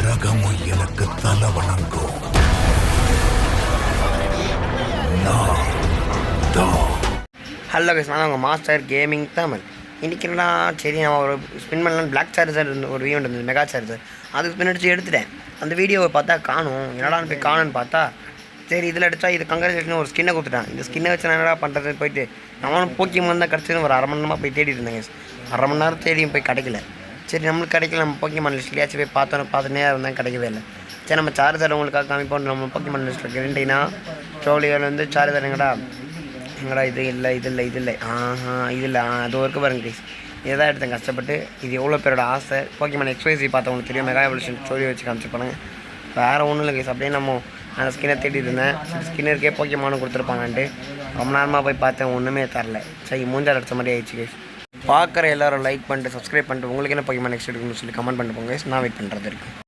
உலகமும் எனக்கு தலை வணங்கும். ஹலோ கைஸ், நான் உங்கள் மாஸ்டர் கேமிங் தமிழ். இன்றைக்கி என்னடா சரி நான் ஒரு ஸ்பின் பண்ணலாம் பிளாக் சார்ஜர் ஒரு வீடியோ இருந்தது, மெகா சார்ஜர். அதுக்கு ஸ்பின் அடித்து எடுத்துட்டேன். அந்த வீடியோவை பார்த்தா காணும், என்னடான்னு போய் காணுன்னு பார்த்தா சரி இதில் அடித்தா இது கங்க்ராச்சுலேஷன் ஒரு ஸ்கின்னை கொடுத்துட்டான். இந்த ஸ்கின்னை வச்சு நான் என்னடா பண்ணுறது போயிட்டு நம்மளும் போக்கிமான் தான் கிடச்சது. ஒரு அரை மணி நேரமாக போய் தேடிட்டு இருந்தேங்க. அரை மணி நேரம் தேடியும் போய் கிடைக்கல. சரி நம்மளுக்கு கிடைக்கல, நம்ம போக்கிமான் லிஸ்ட்லேயாச்சும் போய் பார்த்துனே இருந்தேன், கிடைக்கவே இல்லை. சரி நம்ம சார்ஜர் உங்களுக்காக காமிப்போம். நம்ம போக்கிமான் லிஸ்ட்டில் கேரண்டினா ட்ரோலியர் வந்து சார்ஜர் எங்கடா இது இல்லை இது இல்லை அது ஒர்க்கு பாருங்க ப்ளீஸ். இதை தான் எடுத்தேன் கஷ்டப்பட்டு. இது எவ்வளோ பேரோட ஆசை. போக்கிமான் எக்ஸ்பைசி பார்த்தவங்களுக்கு தெரியும், மெகா எவல்யூஷன் ஸ்டோரி வச்சு காமிச்சிருப்பாங்க. வேறு ஒன்றும் இல்லை கைஸ். அப்படியே நம்ம அந்த ஸ்கின்னை தேடிட்டு இருந்தேன். ஸ்கின்னருக்கே போக்கிமானும் கொடுத்துருப்பாங்கன்ட்டு ரொம்ப நேரமாக போய் பார்த்தேன், ஒன்றுமே தரல. சரி மூஞ்சால் அடித்த மாதிரி ஆயிடுச்சு கைஸ். பார்க்குற எல்லோரும் லைக் பண்ணிட்டு சப்ஸ்கிரைப் பண்ணிட்டு உங்களுக்கு என்ன போக்கிமான் நெக்ஸ்ட் இருக்குன்னு சொல்லி கமெண்ட் பண்ணிட்டு போங்க கைஸ். நான் வெயிட் பண்ணுறது இருக்குது.